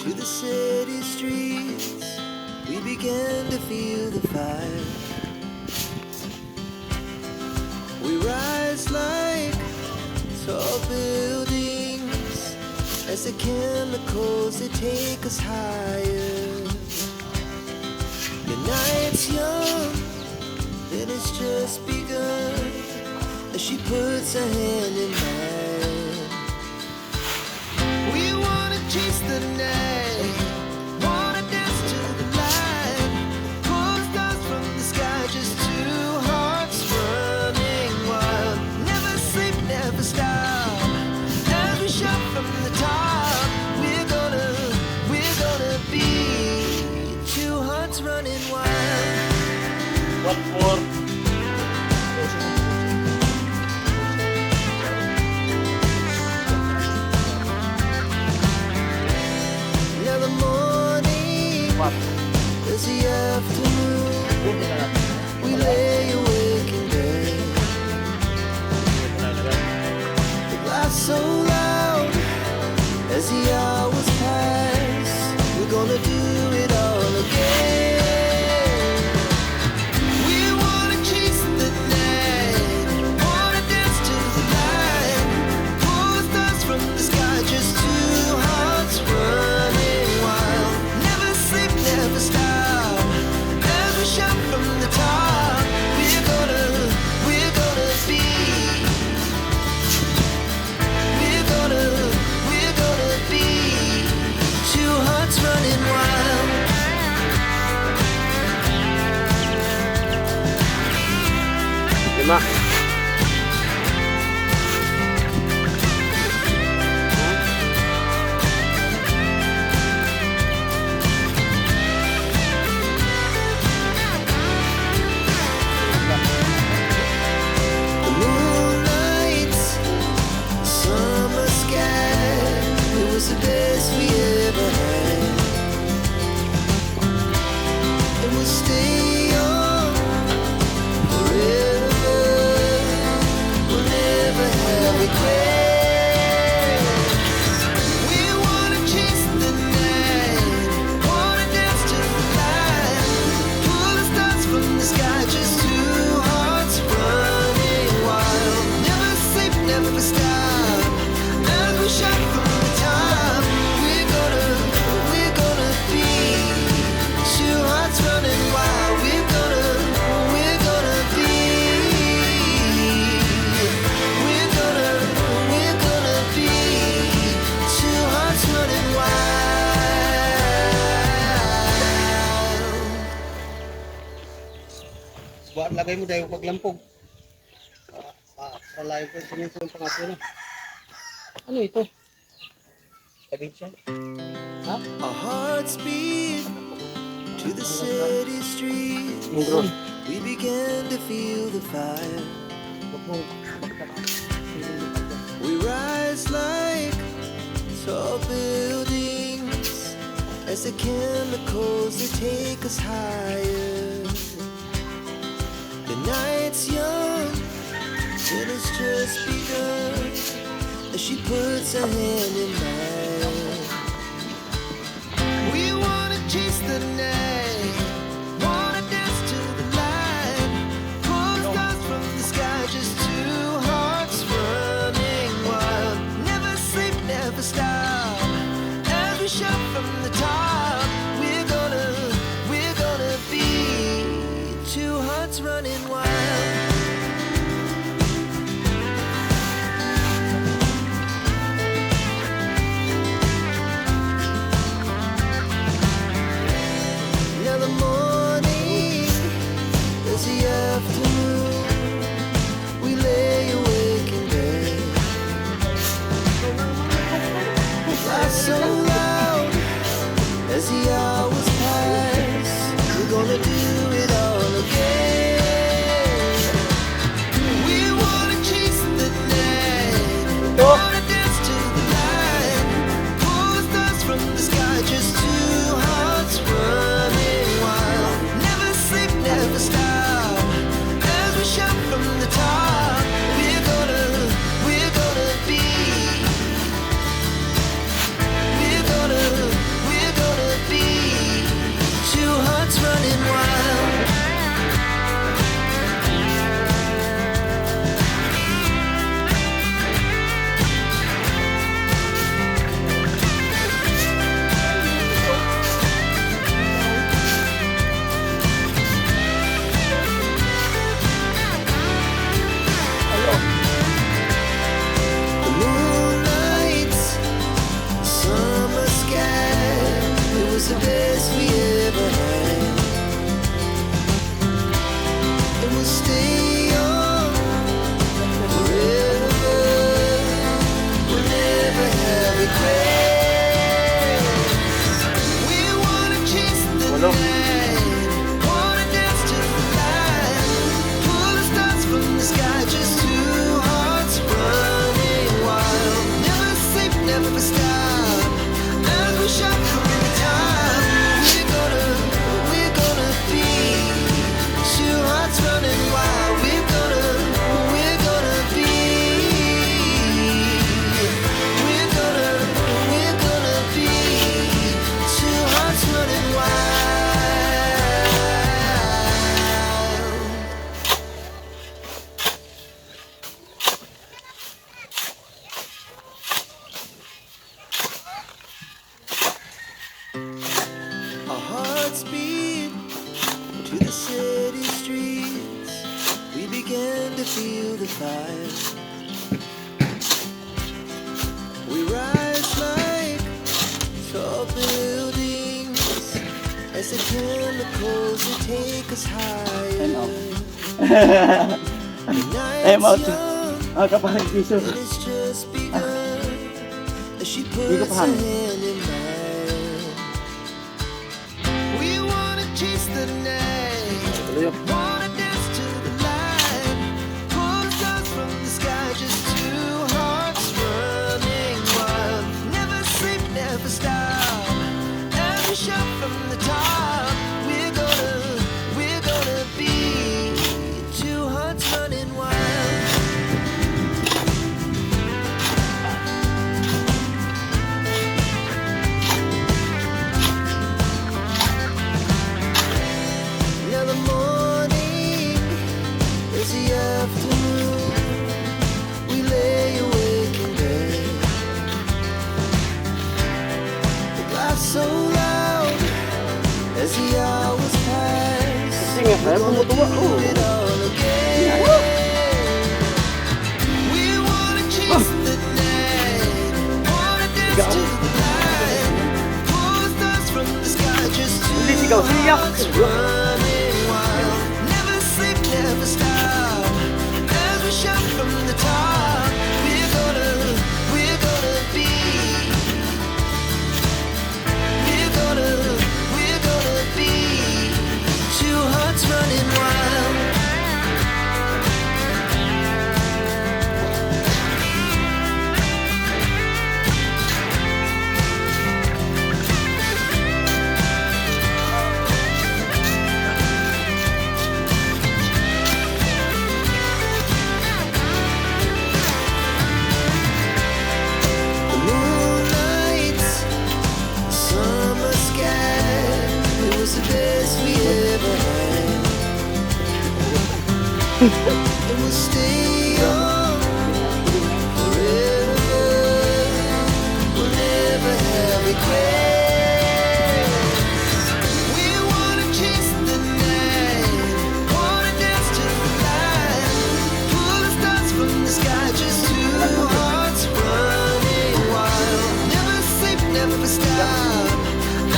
to the city streets, we began to feel the fire. We rise like tall buildings as the chemicals they take us higher. The night's young, then it's just begun as she puts her hand in mine. We wanna chase the night, wanna dance to the light, pull the stars from the sky, just two hearts running wild. Never sleep, never stop, as we shout from the top. We're gonna be two hearts running wild. What for? Now the morning, there's the afternoon, we lay awake in bed. The laughs so loud as the hours pass, we're gonna do it all again. We wanna chase the night, wanna dance to the light, pull the stars from the sky, just two hearts running wild. Never sleep, never stop, as we shout from the top. We're gonna be, we're gonna be two hearts running wild. Lima. The moonlight, summer sky, it was the best we ever had. And we'll stay on forever, we'll never have regrets. We wanna chase the night, wanna dance to the light, pull the stars from the sky, just two hearts running wild. Never sleep, never stop, as we shout from the top. We're gonna be two hearts running wild. We're gonna be, we're gonna be two hearts running wild. Buat lagay mo dahil paglampog. Palayo ko sininto yung pangaso na. Ano ito? Kabinsa? Ha? Our hearts beat to the city streets. Mungron. We began to feel the fire. We rise like tall buildings as the chemicals they take us higher. The night's young, and it's just begun as she puts her hand in mine. We wanna chase the night, wanna dance to the light, pull the stars from the sky, just two hearts running wild. Never sleep, never stop, as we shout from the top. We're gonna be two hearts running wild. Now the morning, there's the afternoon, we lay awake in bed. Laughs so loud as the hours pass, we're gonna do it all again. Hello? night. Wanna dance to the light. Pull the stars from the sky. Just two hearts running wild. Never sleep, never stop. As we shout from the top, we're gonna be two hearts running wild. We're gonna be. We're gonna be two hearts running wild. Our hearts beat to the city streets. We began to feel the fire. We rise like tall buildings as the chemicals that take us higher. The I'm out. night's young Kapatid piso. and it's just begun as she ko puts her paham. hand in mine. We wanna chase the night. Wanna dance to the light. Pull the stars from the sky. Just two hearts running wild. Never sleep, never stop. As we shout from the top, we're gonna be two hearts running wild. Now the morning is the afternoon. We lay awake in bed. The glass so loud as the hours pass. Sige, kaya mo mo tuwa. Do it all again. We wanna chase the night. Wanna dance to the light. Pull the stars from the sky. Just Hindi, two sigaw, siya. hearts running wild. Never sleep, never stop. As we shout from the top, we're gonna be. We're gonna be two hearts running wild. The moonlight, summer sky, it was the best we ever had. And we'll stay young forever. We'll never have regrets. We wanna chase the night, wanna dance to the light. Pull the stars from the sky, just two hearts running wild. Never sleep, never stop.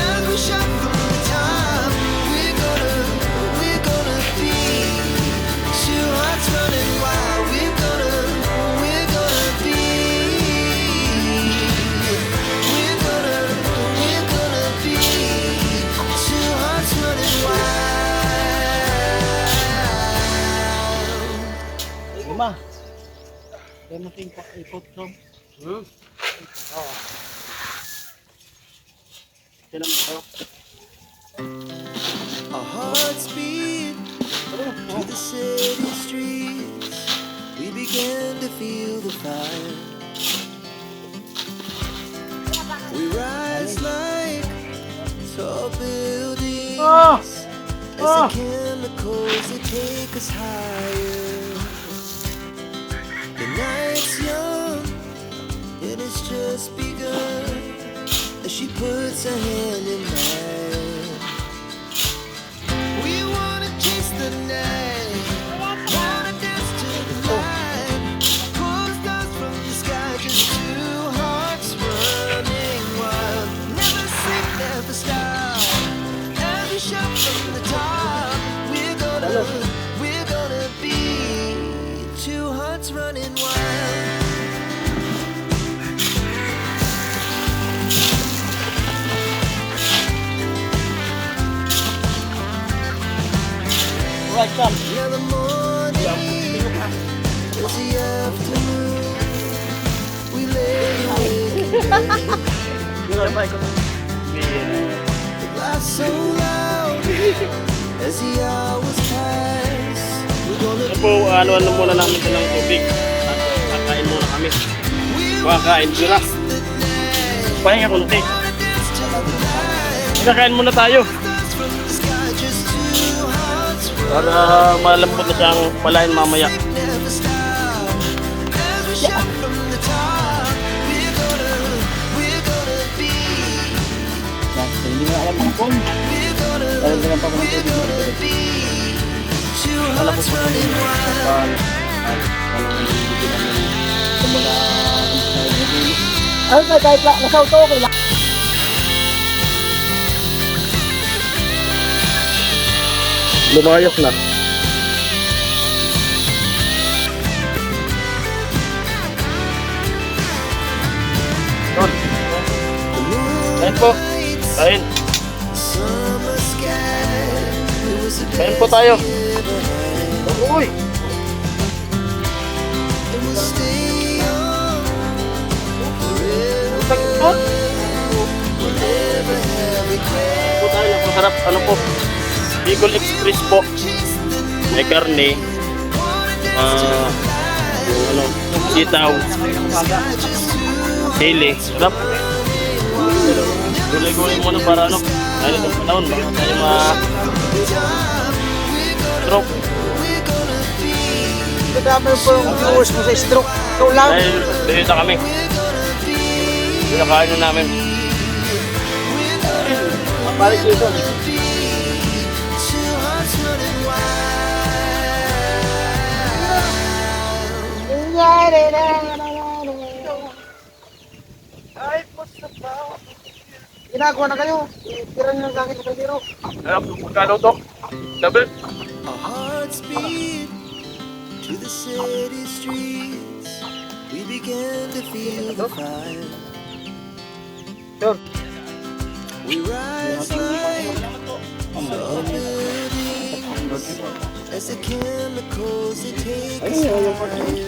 As we shout from the top, we're gonna be two hearts running wild. We're gonna be. We're gonna be two hearts running wild. Lima. Kaya mo ipot from. Oo. Sila mo kayo. Our hearts beat to the city streets. We began to feel the fire. We rise like tall buildings as the chemicals that take us higher. The night's young and it's just begun as she puts her hand in mine. We wanna chase the night, wanna dance to the light. Pull the stars from the sky, just two hearts running wild. Never sleep, never stop. As we shout from the top, we're gonna be two hearts running wild. Alright, Sam. Now the morning is the afternoon. We lay awake, the glass so loud as the hours pass. We're gonna Ito po, ano muna namin ito ng tubig. At kakain muna kami. Kakain ko na. Pahinga konti. Kakain muna tayo. sky just two hearts Para malambot na siyang palain mamaya. never stop. As we shout from the top, we're gonna be. Hindi na alam ang phone. Alam ko lang pa mga tubig. Two hearts running wild. Ay, kahit nasa auto, okay lang. Lumayas na. Kain po. Kain. Summer sky. It was a Kain po tayo. Uy. and we'll stay on forever. Sakit po. We'll never have regret. Po tayo. Masarap. Ano po? Bicol Express po. May karne. Yung ano, sitaw. Sili. Sarap. Gulay-gulay muna para ano. Ano itong panahon. Baka tayo ma-stroke. Kadami po yung viewers mo sa stroke. Ikaw lang. Dahil dito na kami. Pinakain na namin. Balik dito. Two hearts running wild. Ginagawa na kayo. Tira nyo lang sa kaldero. Magkano to? Double? Our hearts beat to the city streets. We began to feel the fire. Sure. We rise like tall buildings as the chemicals they take us higher.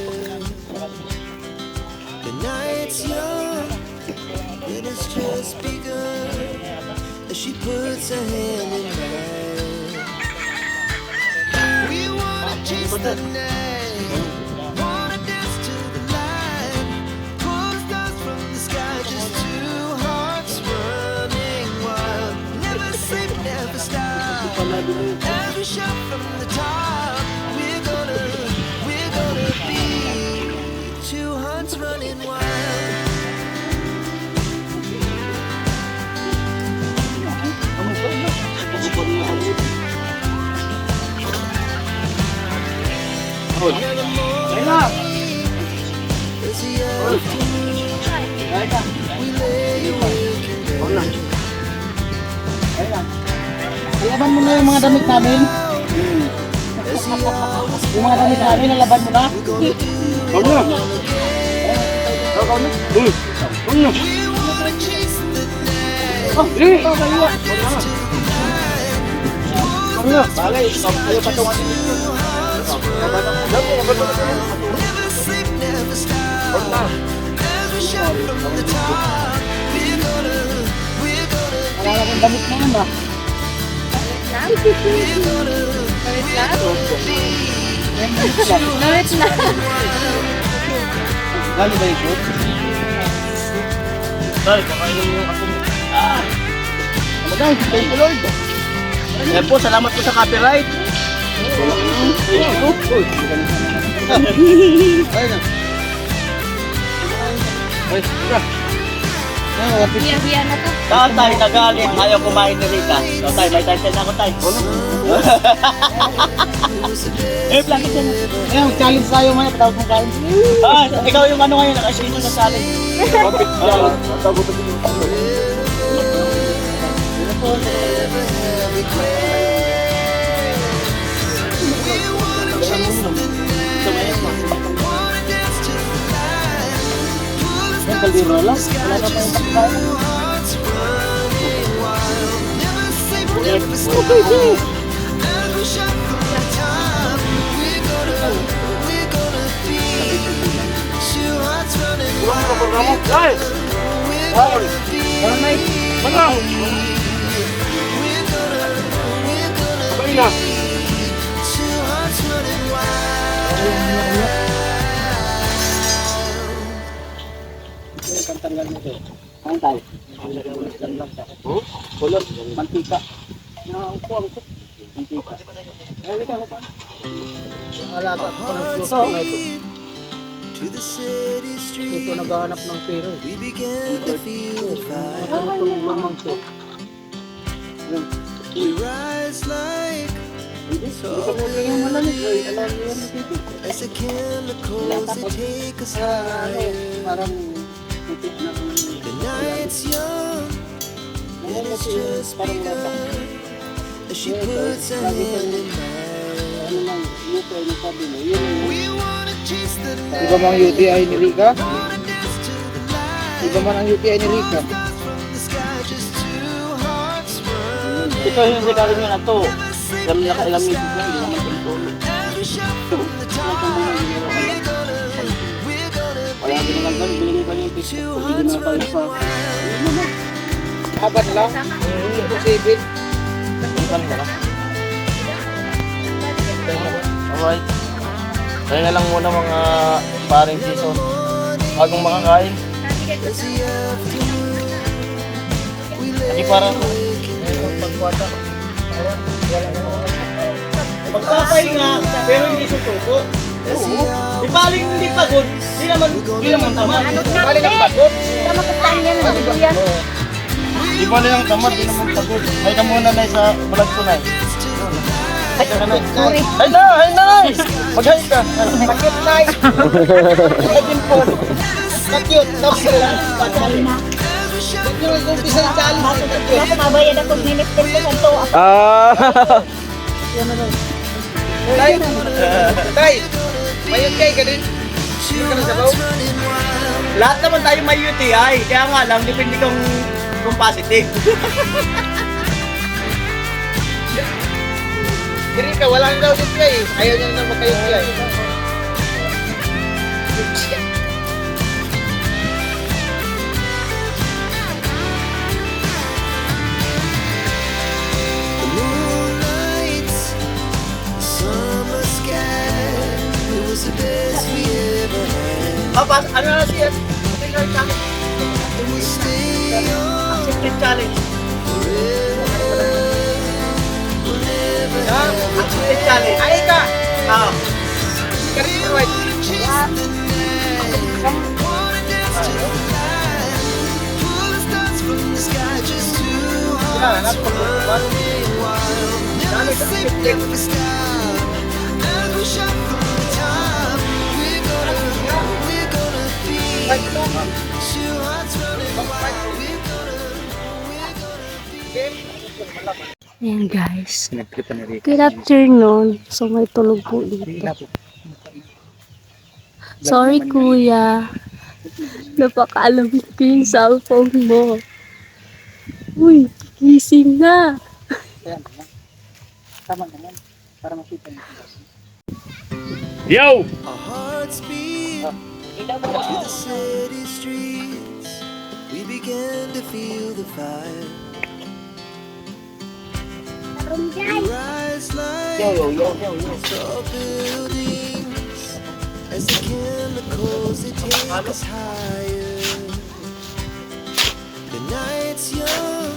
The night's young, it has just begun as she puts her hand in mine. We wanna chase the night, wanna dance to the light, pull stars from the sky, just two hearts running wild. Never sleep, never stop. As we shout from the top, we're gonna be two hearts running wild. Ayun na. As the afternoon, Ayun na. we lay awake Ayun na. Ayun na. Ilaban mo na yung mga damit namin. as the hours Yung mga damit namin, nalaban mo na. Huwag na. Uy. Huwag na. we wanna chase the night. Oh, eh. Ano na? Bagay, ayaw patungan nito. Never sleep, never stop. As we shout from the top, we're gonna Wala kang damit na yan ba? Damit na. Gano ba ito? Tay, kakainin mo yung ako. Magay, thank you Lord. Eh po, salamat po sa copyright. Ayun na. Ay, tira. Hiya-hiya na to. Tatay, nagalit. Ayaw kumain ni Rita. Tatay, may title na ako, tay. Eh, plakit yan. Eh, mag-challenge tayo ngayon. Patawag mong kain. Ah, ikaw yung ano ngayon. Nakasilito sa challenge. Kapit yan. Matawag ko Yung kaldero lang. Wala ka pa yung pagkain. wild. Ay! Parang may... Manang! Sabay na! Two hearts running wild. Pantanggal mo ito. Ang tayo. Kulot. Mantika. Naupo ang ito. Mantika. Ay, ikaw pa. Alaga. Ito. To the city Ito streets, naghahanap ng pera. we began to feel the fire. Ano itong lamang ito? We rise like Ito mo yung malalit. Ay, alam mo yan dito. as the chemicals that take us Ano, higher. parang putik na The night's young, and it's just begun. As she puts her hand in mine, ano lang, ito ay nasabi mo. Yun yung we wanna chase the Iba night, mang UTI ni Rika? wanna dance to the light. Iba man ang UTI ni Rika? Stars from the sky, just two hearts run. Ito yung sigarin nyo na to. Never sleep, Ilang never ilang stop. minutes lang, hindi naman tulog. Every shot from the top, we're gonna Wala din naman doon, binigay pa niyo yung picture. two hearts running wild. Haban lang? Imposible. Ipan mo lang. Alright. Kaya na lang muna mga paring season. Bagong makakain. As the afternoon, we lay Hindi parang Pagkwata. magpapahinga, pero hindi susuko. as the hour Di paling hindi pagod, di naman tamad. Bali ng pagod. Tama ka tayo yan, yan. Di bali ang tamad, di naman pagod. Ay ka muna na sa vlog ko na. Ay ka na. Sorry. Ay na! Mag-hi ka. Sakit na eh. Sakit po. Sakit. Sakit lang. Sakit yung umpisa ng challenge. Sakit. Ako mabayad ako minister ko sa to. Tay. Tay. May UTI ka din? Hindi ka na sabaw? Lahat naman tayo may UTI, kaya nga lang, depende kung positive. Si Rika, wala na daw UTI eh. Ayaw niya na magka-UTI. The moonlight, summer sky, it was the best we ever had. Ano na siya? Challenge. And we stay on Secret challenge. forever. We'll never have a Secret challenge. Ay ka! Ah. Karin mo right. chase the night. Wanna dance to the light. Pull the stars from the sky, just two hearts running wild. Never sleep, never stop. As we shot from the top, we're gonna be two hearts running wild. We're gonna be. Ayan guys. Good afternoon. So may tulog po dito. Sorry kuya. Napakaalamit ko yung cellphone mo. Uy, gising na. Ayan. Tama naman. Para makita mo. Yo! Our hearts beat to the city streets. We began to feel the fire. We rise like Yo. tall buildings as the chemicals they take us higher. The night's young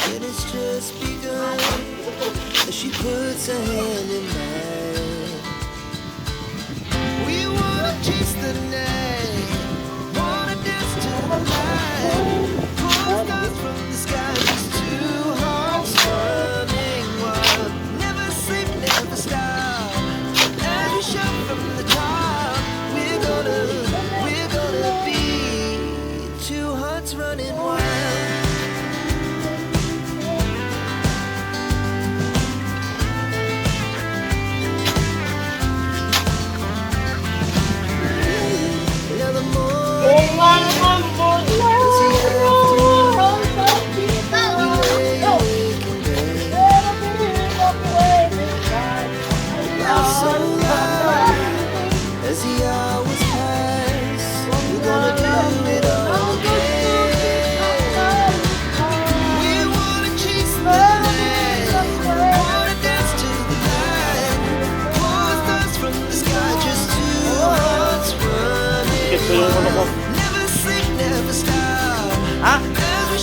and it's just begun as she puts her hand in mine. We wanna chase the night, wanna dance to the light. Pull stars from the sky, just two hearts running wild. Never sleep, never stop. As we shout from the top, we're gonna be two hearts running wild.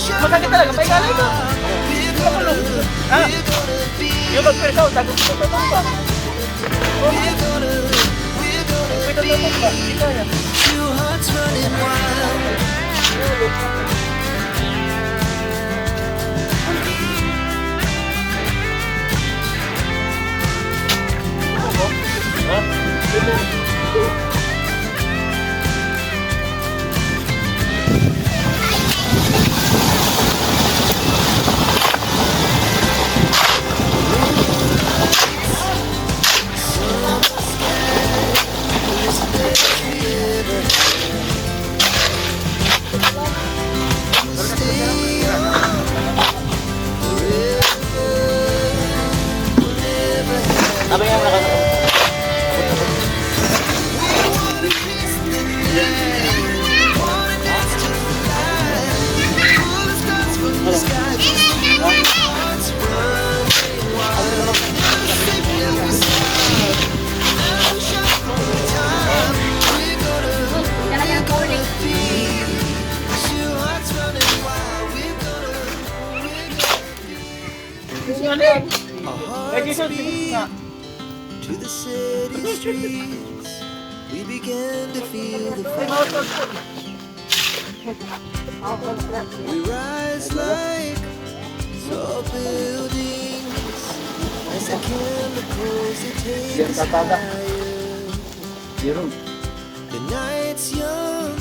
Masakit talaga, paigala ito. Ha? Yung mag-persaw, tagot ko sa tumba. Pwede sa tumba, hindi kaya. Two hearts running wild. Sabi nga nakasama. To the city streets, we began to feel the fire. We rise like tall buildings as the chemicals they take us higher. The night's young,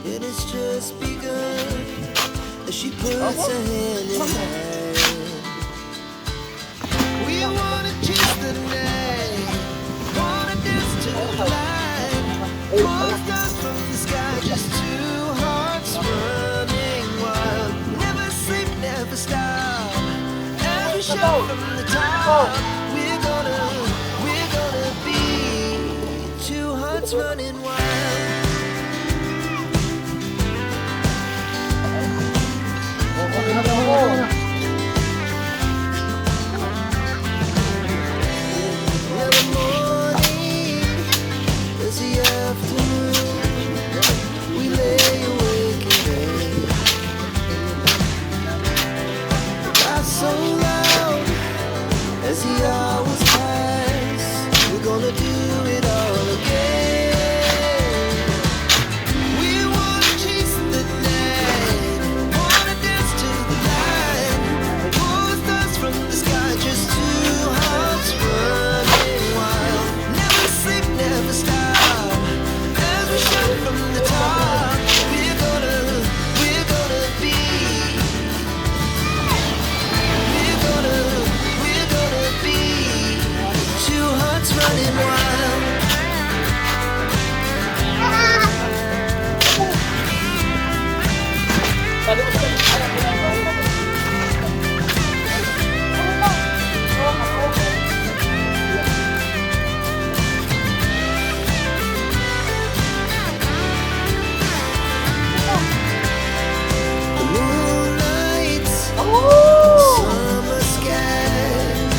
it has just begun as she puts her hand in mine. We wanna chase the night, wanna dance to the light, pull stars from the sky, just two hearts running wild. Never sleep, never stop, every shot from the top. We're gonna be two hearts running wild. In the morning, as the afternoon, we lay awake in bed. Laugh so loud as the hours pass. We're gonna do it all again. We wanna chase the night, wanna dance to the light, pull stars from the sky, just two hearts running wild. Never sleep, never stop, as we shoot from the top. We're gonna be. We're gonna be two hearts running wild. The moonlights, summer sky,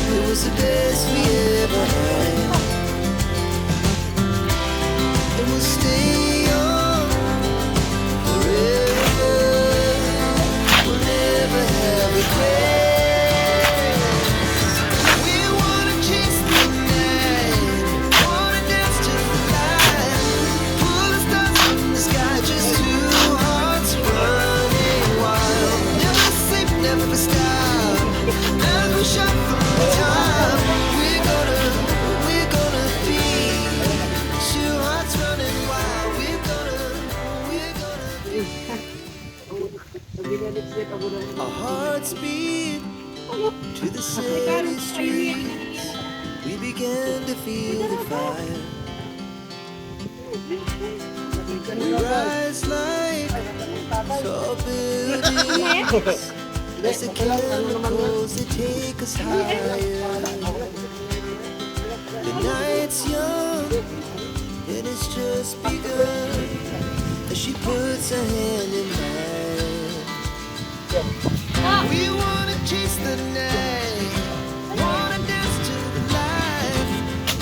it was the best we ever had. And we'll stay young forever. We'll never have regrets. We wanna chase the night, wanna dance to the light, pull the stars from the sky, just two hearts running wild. Never sleep, never stop, as we shot from the top. We're gonna be two hearts running wild. We're gonna be. Our hearts beat to the city streets. We began to feel the fire. We rise like tall buildings as the chemicals they take us higher. The night's young, it has just begun as she puts her hand in mine. We wanna chase the night, wanna dance to the light,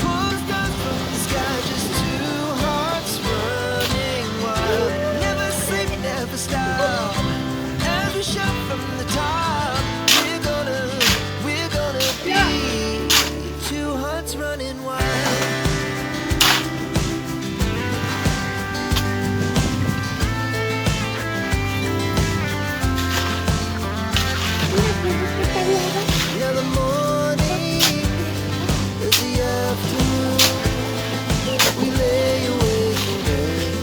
pull stars from the sky, just two hearts running wild. Never sleep, never stop, as we from the top. We're gonna be two hearts running wild. Now the morning is the afternoon. We lay awake in bed.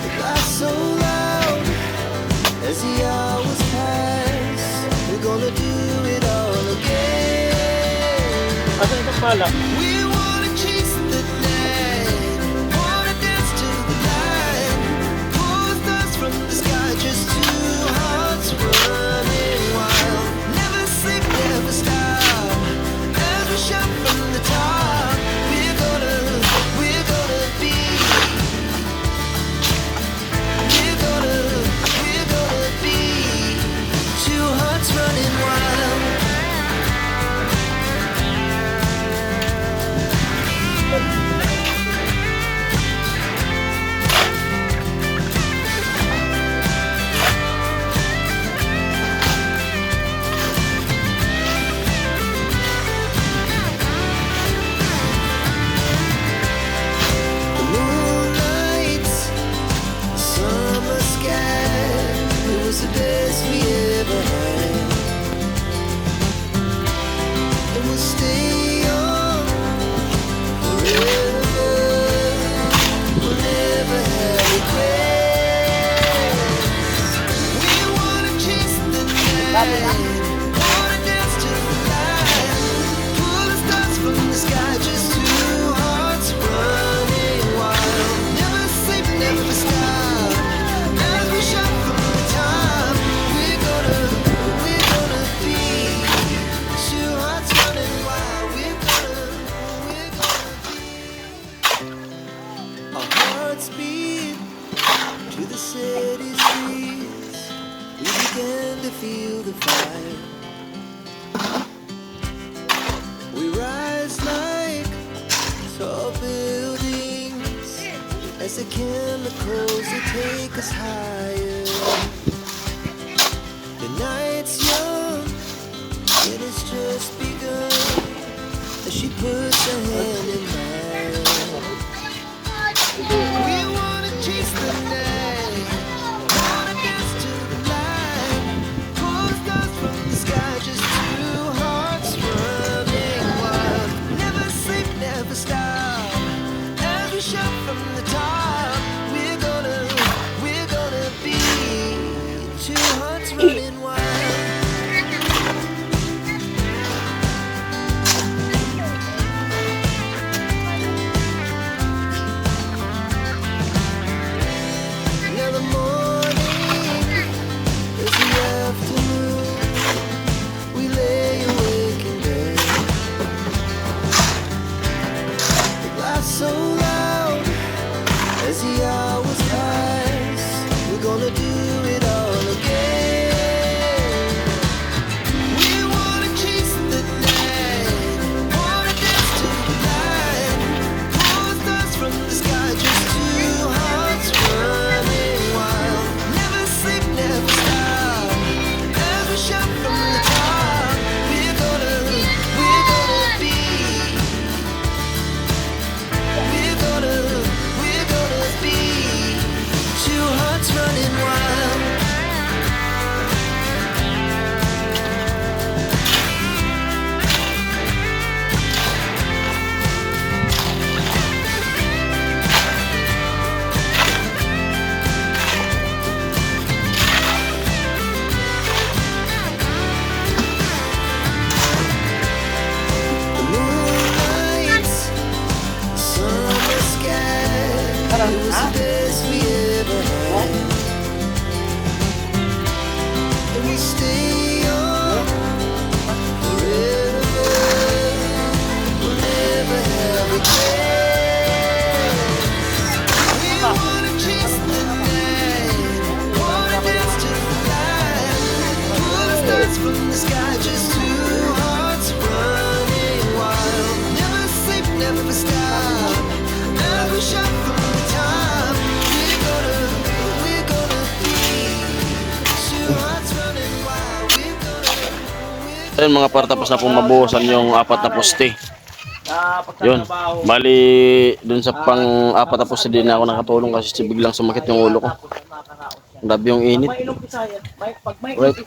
The glass so loud as the hours pass. We're gonna do it all again. Asan itong pala? We wanna chase the night, wanna dance to the light, pull stars from the sky, just two hearts running wild. Never sleep, never stop, as we shout from the top. We're gonna be, we're gonna be two hearts running wild. The moonlight, summer sky, it was the best we ever had. And we'll stay on forever. We'll never have regrets. We wanna chase the night, wanna dance to the light, pull the stars from the sky, just two hearts running wild. Never sleep, never stop, as we shout from the top. We're gonna be two hearts running wild. We're gonna be. Our hearts beat to the city streets. We began to feel the fire. We rise like tall buildings as the chemicals they take us higher. The night's young, it has just begun as she puts her hand in mine. We wanna chase the night, wanna dance to the light, pull stars from the sky, just two hearts running wild. Never sleep, never stop, as we shout from the top. We're gonna be two hearts running wild. Now the morning is the afternoon. We lay awake in bed. The glass so loud as the hours pass. We're gonna do it all again. We wanna chase the night, wanna dance to the light, pull stars from the sky, just two hearts running wild. Never sleep, never stop, as we shout from the top. We're gonna be, we're gonna be two hearts running wild. The moonlight, summer sky, it was the best we ever had. And we stay on forever. We'll never have regrets. We wanna chase the night, wanna dance to the light, pull the stars from the sky, just two hearts running wild. Never sleep, never stop, as we shout from the top. We're gonna be Ayun mga par, tapos na pong mabuhusan yung 4 na poste. Yun. Bali, dun sa pang 4 na poste din ako nakatulong kasi biglang sumakit yung ulo ko. Grabe yung init. Right.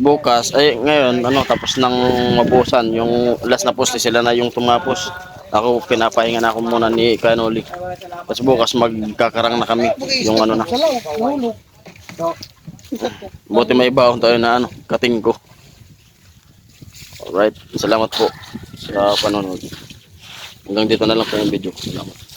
Bukas, ay ngayon, tapos nang mabuhusan, yung last na poste sila na yung tumapos. Ako, pinapahinga na ako muna ni Kanoli. Tapos bukas magkakarang na kami. Yung na. Buti may baon tayo na kating ko. Alright, salamat po sa panonood. Hanggang dito na lang po yung video. Salamat.